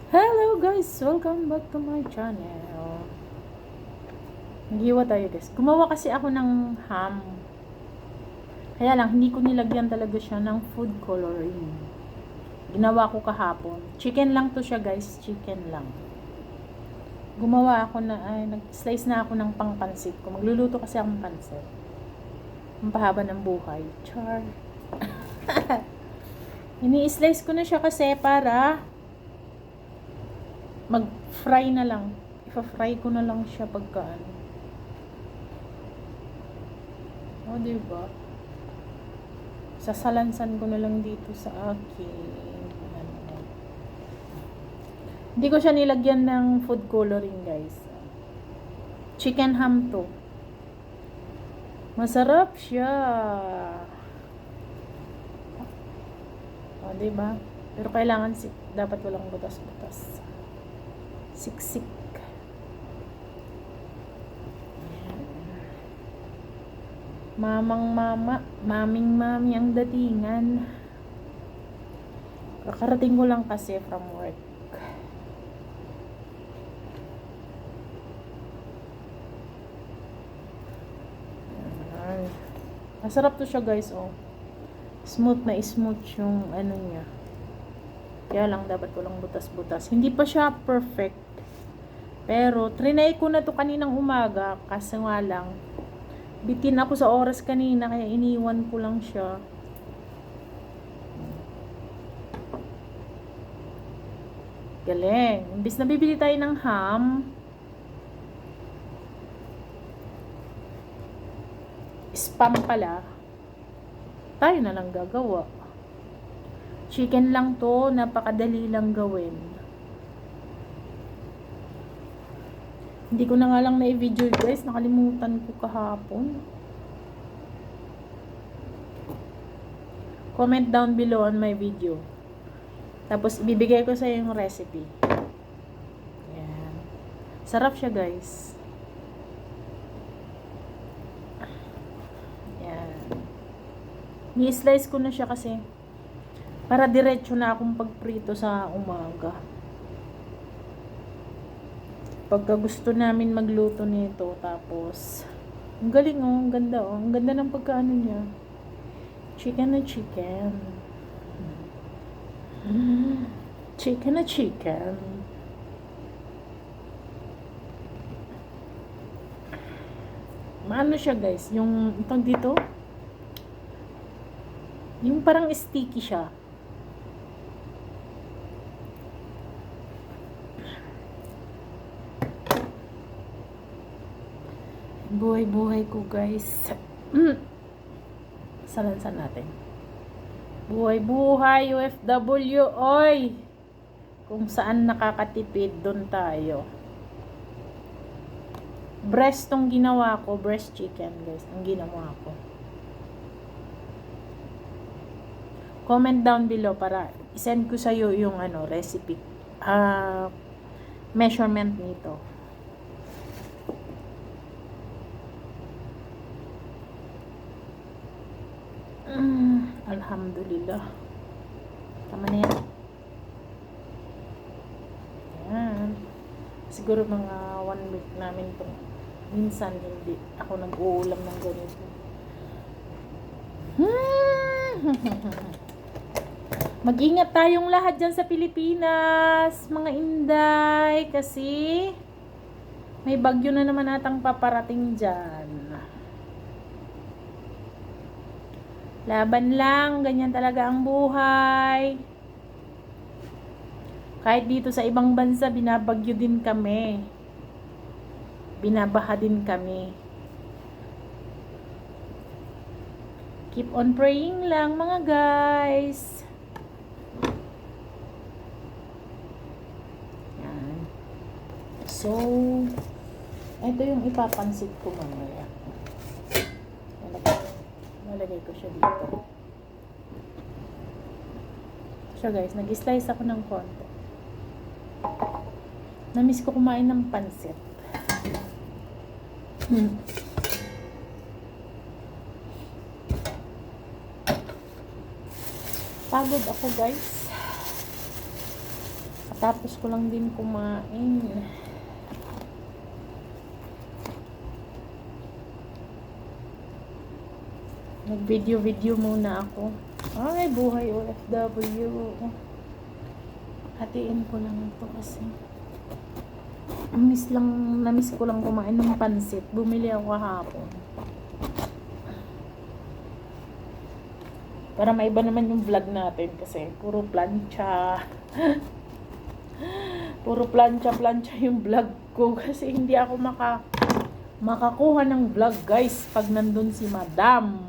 Hello guys! Welcome back to my channel. Naghiwa tayo guys. Gumawa kasi ako ng ham. Kaya lang, hindi ko nilagyan talaga siya ng food coloring. Ginawa ko kahapon. Chicken lang to siya guys. Chicken lang. Gumawa ako nag-slice na ako ng pangpansit ko. Magluluto kasi akong pansit. Ang pahaba ng buhay. Char. Ini-slice ko na siya kasi para mag-fry na lang. Ipa-fry ko na lang siya pagkaan. O, diba? Sasalansan ko na lang dito sa akin. Hindi ko siya nilagyan ng food coloring, guys. Chicken ham to. Masarap siya. O, diba? Pero kailangan dapat walang butas-butas. Siksik. Mamang mama, maming mami ang datingan. Kakarating ko lang kasi from work. Masarap to siya guys, oh. Smooth na smooth yung ano niya. Kaya lang dapat walang butas-butas. Hindi pa siya perfect. Pero, trinay ko na to kaninang umaga. Kasi nga lang, bitin ako sa oras kanina. Kaya iniwan ko lang siya. Galing. Imbis na bibili tayo ng ham, spam pala, tayo na lang gagawa. Chicken lang to. Napakadali lang gawin. Hindi ko na nga lang na-video guys. Nakalimutan ko kahapon. Comment down below on my video. Tapos ibibigay ko sa yung recipe. Ayan. Sarap siya guys. Ayan. Ni-slice ko na siya kasi para diretso na akong pagprito sa umaga. Pagka gusto namin magluto nito, tapos ang galing oh, ang ganda oh, ang ganda ng pagkaano niya. Chicken na chicken. Chicken na chicken. Maano siya guys, yung itong dito, yung parang sticky siya. Buhay-buhay ko guys. Salansan natin. Buhay-buhay OFW. Oy! Kung saan nakakatipid, doon tayo. Breast tong ginawa ko. Breast chicken guys. Ang ginawa ko. Comment down below para isend ko sa'yo yung recipe. Measurement nito. Alhamdulillah. Tama na yan. Ayan. Siguro mga 1 week namin itong minsan hindi ako nag-uulam ng ganito. Mag-ingat tayong lahat dyan sa Pilipinas, mga Inday, kasi may bagyo na naman atang paparating dyan. Laban lang, ganyan talaga ang buhay. Kahit dito sa ibang bansa, binabagyo din kami. Binabaha din kami. Keep on praying lang mga guys. Yan. So, ito yung ipapansit ko mamaya. Nalagay ko siya dito. So guys, nag-slice ako ng konti. Namiss ko kumain ng pansit. Pagod ako guys. Tapos ko lang din kumain. Nag-video muna ako. Ay, buhay OFW. Hatiin ko lang ito kasi. Na-miss ko lang kumain ng pansit. Bumili ako kahapon. Para maiba naman yung vlog natin kasi puro plancha. Puro plancha yung vlog ko kasi hindi ako makakuha ng vlog, guys, pag nandun si Madam.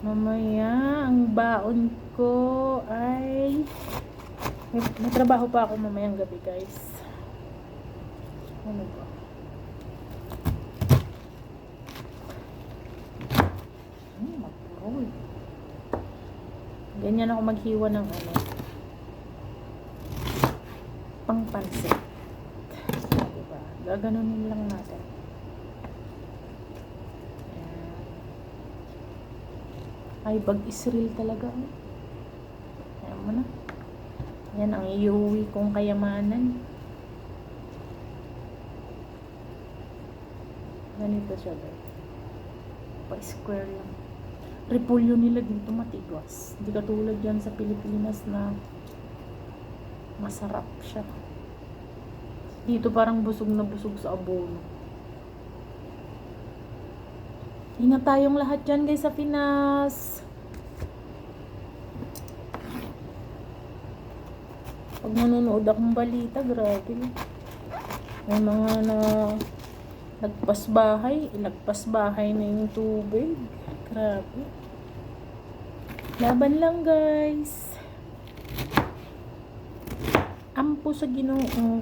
Mamaya ang baon ko ay may trabaho pa ako mamayang gabi, guys. Ano ba? Magpurol. Ganyan ako maghiwa ng pangpansit. Diba? Gaganunin lang natin. Ay, bag-Israel talaga. Ayan mo na. Yan ang iuwi kong kayamanan. Ganito siya, guys. Pa-square lang. Repolyo nila dito matigas. Hindi katulad yan sa Pilipinas na masarap siya. Dito parang busog na busog sa abono. Ingat tayong lahat dyan, guys, sa Pinas. Pag nanonood akong balita, grabe. May mga ilagpas bahay na yung tubig. Grabe. Laban lang, guys. Ampo sa Ginoo.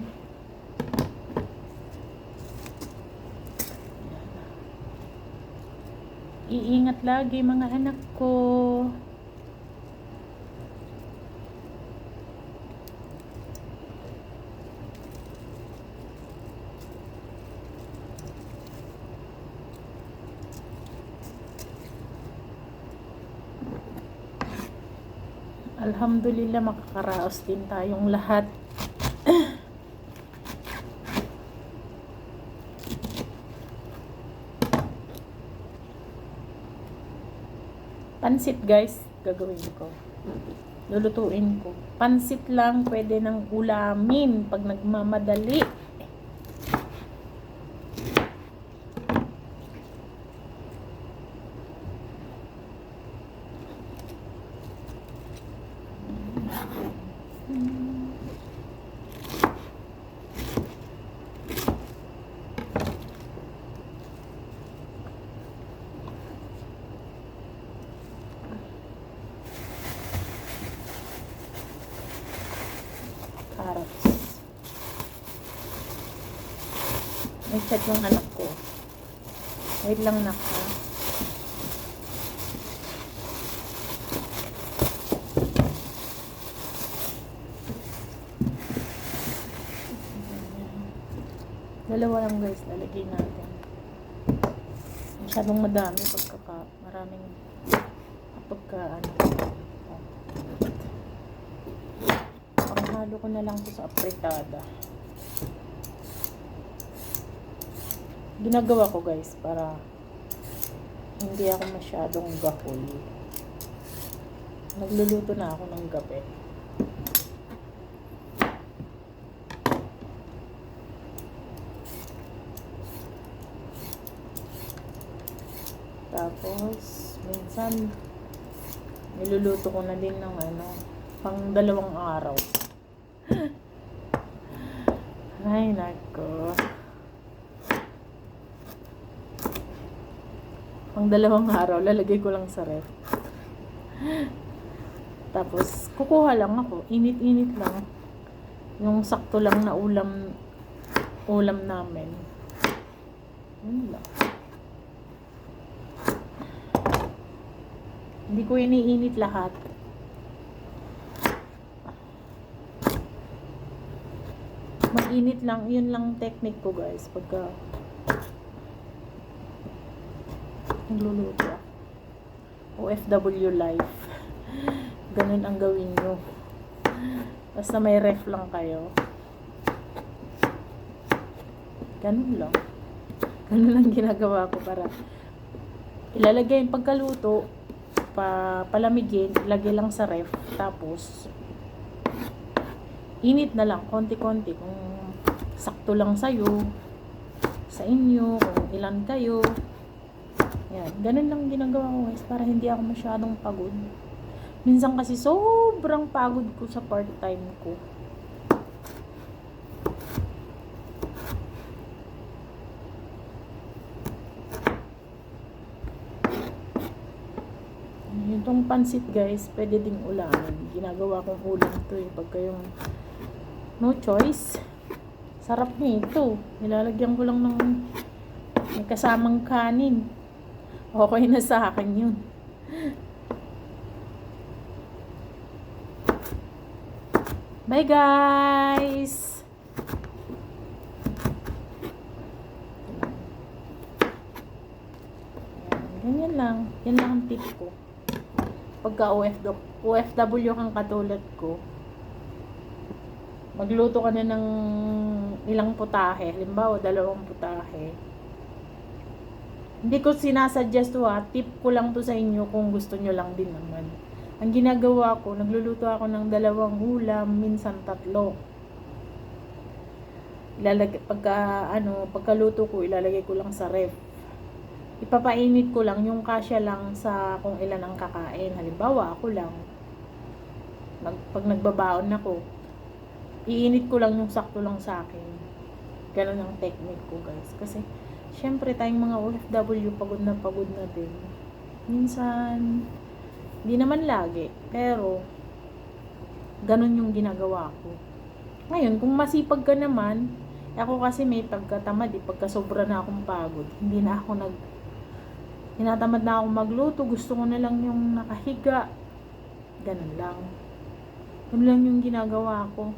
Iingat lagi, mga anak ko. Alhamdulillah, makakaraos din tayong lahat. Pansit, guys, gagawin ko. Lulutuin ko. Pansit lang, pwede ng ulamin pag nagmamadali. Carrots. May chat yung anak ko. Wait lang, nak, ha. Dalawa lang, guys, lalagay natin. Masyadong madami maraming panghalo ko na lang to sa apritada. Ginagawa ko, guys, para hindi ako masyadong gahol. Nagluluto na ako ng gabi. Tapos minsan niluluto ko na din ng pang 2 araw. Ay, nako. Pang 2 araw, lalagay ko lang sa ref. Tapos, kukuha lang ako. Init-init lang. Yung sakto lang na ulam namin. Yun lang. Hindi ko iniinit lahat. Mag-init lang. Yun lang technique ko, guys. Pagka nagluluto. OFW life. Ganun ang gawin nyo. Basta may ref lang kayo. Ganun lang. Ganun lang ginagawa ko para ilalagay yung pagkaluto, palamigin, ilagay lang sa ref, tapos init na lang, konti-konti, kung sakto lang sa'yo, sa inyo, kung ilan kayo. Yan, ganun lang ginagawa ko guys, para hindi ako masyadong pagod. Minsan kasi sobrang pagod ko sa part-time ko. Itong pansit guys, pwede ding ulamin. Ginagawa kong ulam to eh. Pagka yung no choice, sarap nito. Nilalagyan ko lang ng may kasamang kanin. Okay na sa akin yun. Bye guys! Ganyan lang. Yan lang ang tip ko. Pagka OFW kang katulad ko, magluto ka na ng ilang putahe. Halimbawa, 2 putahe. Hindi ko sinasuggest to ha. Tip ko lang to sa inyo kung gusto nyo lang din naman. Ang ginagawa ko, nagluluto ako ng 2 ulam, minsan 3. Pagkaluto ko, ilalagay ko lang sa ref. Ipapainit ko lang yung kasya lang sa kung ilan ang kakain. Halimbawa, ako lang. Pag nagbabaon ako, iinit ko lang yung sakto lang sa akin. Ganun ang technique ko guys. Kasi, syempre tayong mga OFW, pagod na din. Minsan, di naman lagi. Pero, ganun yung ginagawa ko. Ngayon, kung masipag ka naman, ako kasi may pagkatamad, pagka sobra na akong pagod, tinatamad na akong magluto, gusto ko na lang yung nakahiga. Ganun lang. Ganun lang yung ginagawa ko.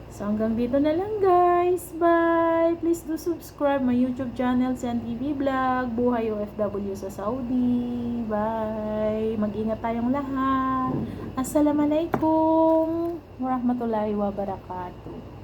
So, hanggang dito na lang guys. Bye! Please do subscribe my YouTube channel, Sen TV Vlog. Buhay OFW sa Saudi. Bye! Mag-ingat tayong lahat. Assalamualaikum warahmatullahi wabarakatuh.